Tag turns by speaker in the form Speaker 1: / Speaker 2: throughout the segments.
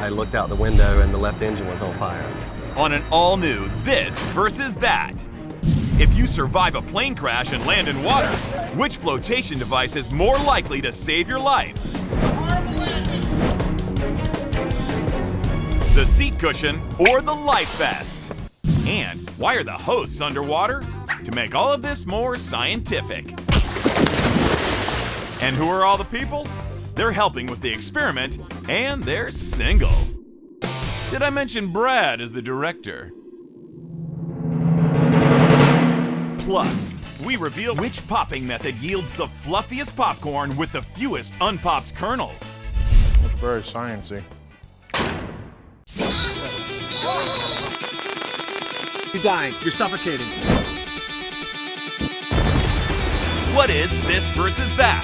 Speaker 1: I looked out the window and the left engine was on fire.
Speaker 2: On an all-new This versus That. If you survive a plane crash and land in water, which flotation device is more likely to save your life? The seat cushion or the life vest? And why are the hosts underwater? To make all of this more scientific. And who are all the people? They're helping with the experiment, and they're single. Did I mention Brad as the director? Plus, we reveal which popping method yields the fluffiest popcorn with the fewest unpopped kernels.
Speaker 3: That's very sciencey.
Speaker 4: You're dying. You're suffocating.
Speaker 2: What is This versus That?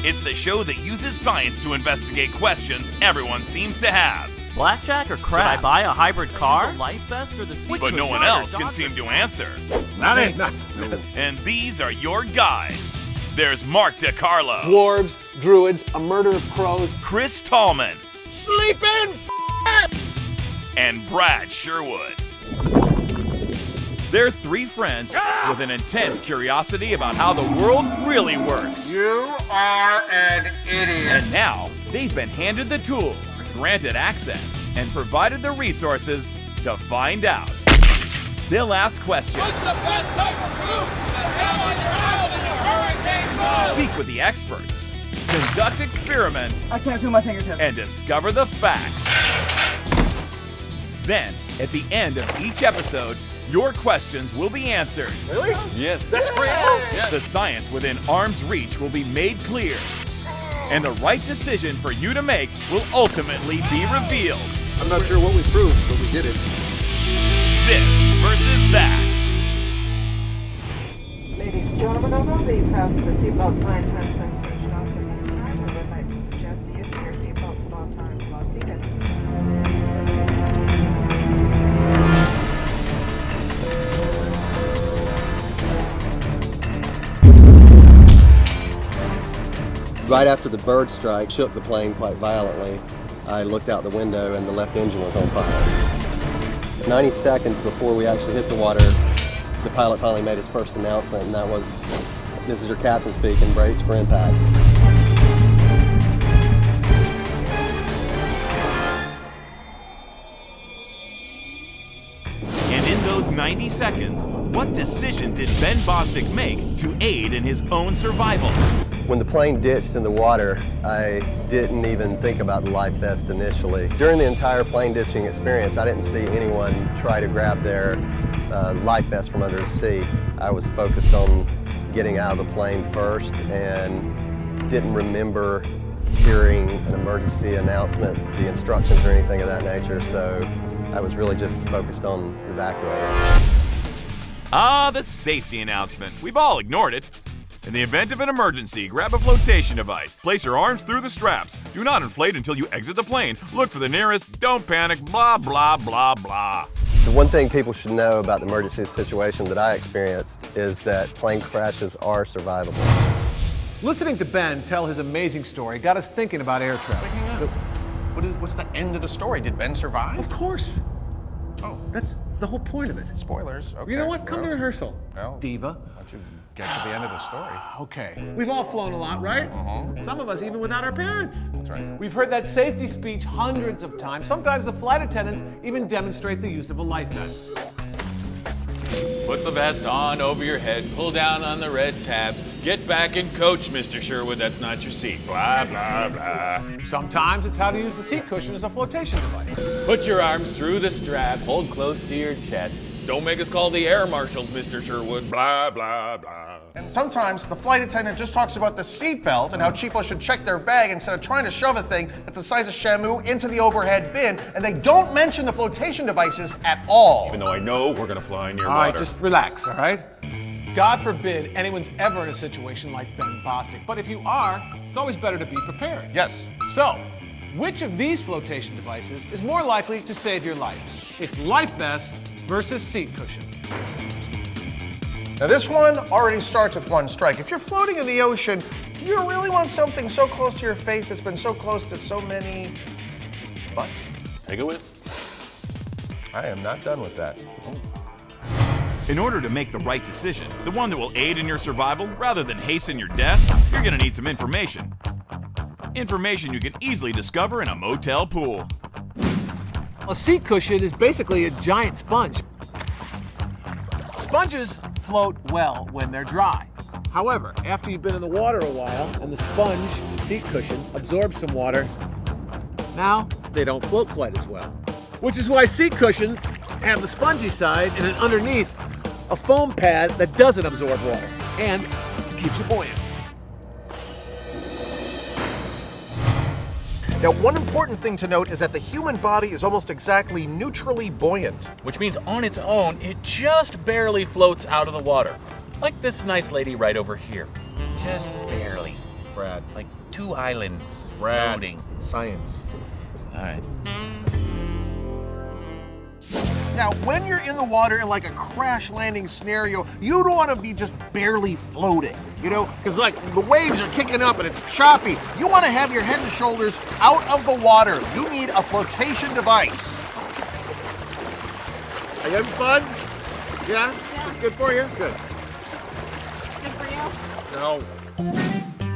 Speaker 2: It's the show that uses science to investigate questions everyone seems to have.
Speaker 5: Blackjack or crap? Should I buy a hybrid car? A life vest or the seat?
Speaker 2: But no one else can seem to answer.
Speaker 4: Not it.
Speaker 2: And these are your guys. There's Mark DiCarlo.
Speaker 6: Dwarves, druids, a murder of crows.
Speaker 2: Chris Tallman.
Speaker 4: Sleeping
Speaker 2: And Brad Sherwood. They're three friends with an intense curiosity about how the world really works.
Speaker 3: You are an idiot.
Speaker 2: And now, they've been handed the tools, granted access, and provided the resources to find out. They'll ask questions.
Speaker 7: What's the best type of food to have on your island in a hurricane zone?
Speaker 2: Speak with the experts. Conduct experiments.
Speaker 8: I can't feel my fingertips.
Speaker 2: And discover the facts. Then, at the end of each episode, your questions will be answered.
Speaker 3: Really?
Speaker 2: Yes.
Speaker 3: That's great.
Speaker 2: Yeah. The science within arm's reach will be made clear. And the right decision for you to make will ultimately be revealed.
Speaker 6: I'm not sure what we proved, but we did it.
Speaker 2: This versus That.
Speaker 9: Ladies and gentlemen, although the fasten the seatbelt sign has been switched off at this time, we would like to suggest the use of your seatbelts at all times while seated.
Speaker 1: Right after the bird strike shook the plane quite violently, I looked out the window and the left engine was on fire. 90 seconds before we actually hit the water, the pilot finally made his first announcement, and that was, "This is your captain speaking, brace for impact."
Speaker 2: And in those 90 seconds, what decision did Ben Bostic make to aid in his own survival?
Speaker 1: When the plane ditched in the water, I didn't even think about the life vest initially. During the entire plane ditching experience, I didn't see anyone try to grab their life vest from under the seat. I was focused on getting out of the plane first and didn't remember hearing an emergency announcement, the instructions or anything of that nature, so I was really just focused on evacuating.
Speaker 2: Ah, the safety announcement. We've all ignored it. In the event of an emergency, grab a flotation device. Place your arms through the straps. Do not inflate until you exit the plane. Look for the nearest. Don't panic. Blah, blah, blah, blah.
Speaker 1: The one thing people should know about the emergency situation that I experienced is that plane crashes are survivable.
Speaker 4: Listening to Ben tell his amazing story got us thinking about air travel.
Speaker 3: Hang on. What's the end of the story? Did Ben survive?
Speaker 4: Of course.
Speaker 3: Oh.
Speaker 4: That's the whole point of it.
Speaker 3: Spoilers. Okay.
Speaker 4: You know what? Come to
Speaker 3: well,
Speaker 4: rehearsal,
Speaker 3: well,
Speaker 4: diva.
Speaker 3: Why don't you get to the end of the story?
Speaker 4: Okay. We've all flown a lot, right? Some of us even without our parents.
Speaker 3: That's right.
Speaker 4: We've heard that safety speech hundreds of times. Sometimes the flight attendants even demonstrate the use of a life vest.
Speaker 10: Put the vest on over your head, pull down on the red tabs, get back in coach, Mr. Sherwood, that's not your seat, blah, blah, blah.
Speaker 4: Sometimes it's how to use the seat cushion as a flotation device.
Speaker 10: Put your arms through the straps, hold close to your chest. Don't make us call the air marshals, Mr. Sherwood, blah, blah, blah.
Speaker 3: And sometimes the flight attendant just talks about the seatbelt and how cheapos should check their bag instead of trying to shove a thing that's the size of Shamu into the overhead bin, and they don't mention the flotation devices at all.
Speaker 10: Even though I know we're gonna fly near
Speaker 4: All right,
Speaker 10: water.
Speaker 4: just relax, all right? God forbid anyone's ever in a situation like Ben Bostic, but if you are, it's always better to be prepared.
Speaker 3: Yes.
Speaker 4: So, which of these flotation devices is more likely to save your life? It's life vest versus seat cushion.
Speaker 3: Now this one already starts with one strike. If you're floating in the ocean, do you really want something so close to your face that's been so close to so many butts.
Speaker 10: Take a whiff.
Speaker 3: I am not done with that.
Speaker 2: In order to make the right decision, the one that will aid in your survival rather than hasten your death, you're going to need some information. Information you can easily discover in a motel pool.
Speaker 4: A seat cushion is basically a giant sponge. Sponges float well when they're dry. However, after you've been in the water a while and the sponge, seat cushion, absorbs some water, now they don't float quite as well. Which is why seat cushions have the spongy side and then underneath a foam pad that doesn't absorb water and keeps you buoyant.
Speaker 3: Now, one important thing to note is that the human body is almost exactly neutrally buoyant.
Speaker 5: Which means on its own, it just barely floats out of the water. Like this nice lady right over here. Just barely.
Speaker 3: Brad.
Speaker 5: Like 2 islands
Speaker 3: Brad.
Speaker 5: floating.
Speaker 3: Science.
Speaker 5: All right.
Speaker 3: Now, when you're in the water in like a crash landing scenario, you don't want to be just barely floating, you know, because like the waves are kicking up and it's choppy. You want to have your head and shoulders out of the water. You need a flotation device. Are you having fun? Yeah? It's good for you? Good.
Speaker 9: Good for you?
Speaker 3: No.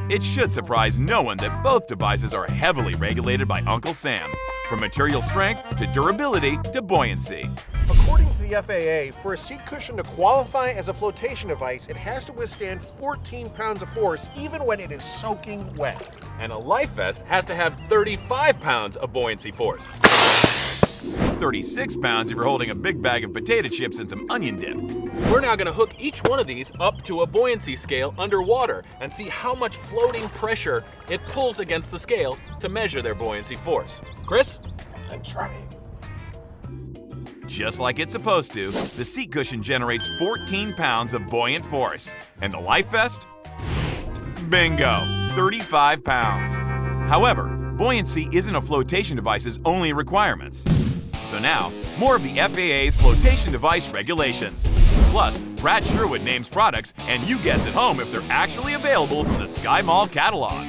Speaker 2: It should surprise no one that both devices are heavily regulated by Uncle Sam, from material strength to durability to buoyancy.
Speaker 3: According to the FAA, for a seat cushion to qualify as a flotation device, it has to withstand 14 pounds of force even when it is soaking wet.
Speaker 8: And a life vest has to have 35 pounds of buoyancy force.
Speaker 2: 36 pounds if you're holding a big bag of potato chips and some onion dip.
Speaker 8: We're now going to hook each one of these up to a buoyancy scale underwater and see how much floating pressure it pulls against the scale to measure their buoyancy force. Chris?
Speaker 3: I'm trying.
Speaker 2: Just like it's supposed to, the seat cushion generates 14 pounds of buoyant force. And the life vest? Bingo! 35 pounds. However, buoyancy isn't a flotation device's only requirements. So now, more of the FAA's flotation device regulations. Plus, Brad Sherwood names products, and you guess at home if they're actually available from the Sky Mall catalog.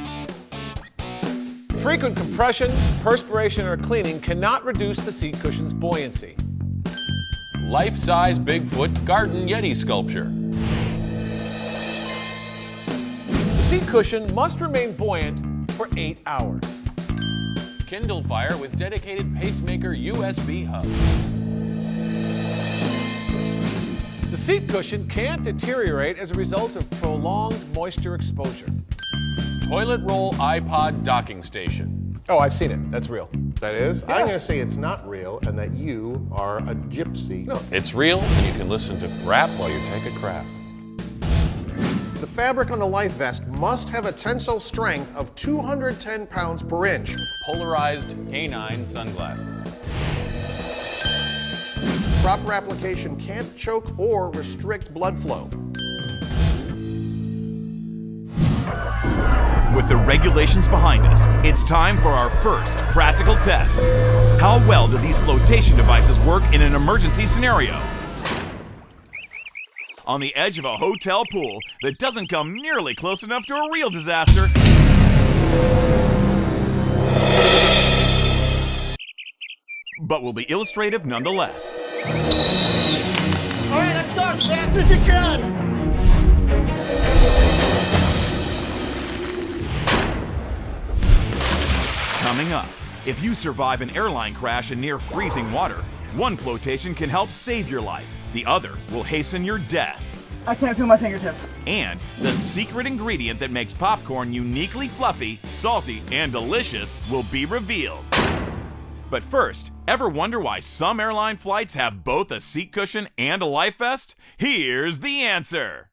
Speaker 4: Frequent compression, perspiration, or cleaning cannot reduce the seat cushion's buoyancy.
Speaker 10: Life-size Bigfoot garden Yeti sculpture.
Speaker 4: The seat cushion must remain buoyant for 8 hours.
Speaker 10: Kindle Fire with dedicated pacemaker USB hub.
Speaker 4: The seat cushion can't deteriorate as a result of prolonged moisture exposure.
Speaker 10: Toilet roll iPod docking station.
Speaker 4: Oh, I've seen it. That's real.
Speaker 3: That is?
Speaker 4: Yeah.
Speaker 3: I'm going to say it's not real and that you are a gypsy.
Speaker 4: No.
Speaker 10: It's real, and you can listen to rap while you take a crap.
Speaker 3: The fabric on the life vest must have a tensile strength of 210 pounds per inch.
Speaker 10: Polarized canine sunglasses.
Speaker 3: Proper application can't choke or restrict blood flow.
Speaker 2: With the regulations behind us, it's time for our first practical test. How well do these flotation devices work in an emergency scenario? On the edge of a hotel pool that doesn't come nearly close enough to a real disaster, but will be illustrative nonetheless.
Speaker 7: All right, let's go as fast as you can.
Speaker 2: Coming up, if you survive an airline crash in near freezing water, one flotation can help save your life. The other will hasten your death.
Speaker 11: I can't feel my fingertips.
Speaker 2: And the secret ingredient that makes popcorn uniquely fluffy, salty, and delicious will be revealed. But first, ever wonder why some airline flights have both a seat cushion and a life vest? Here's the answer.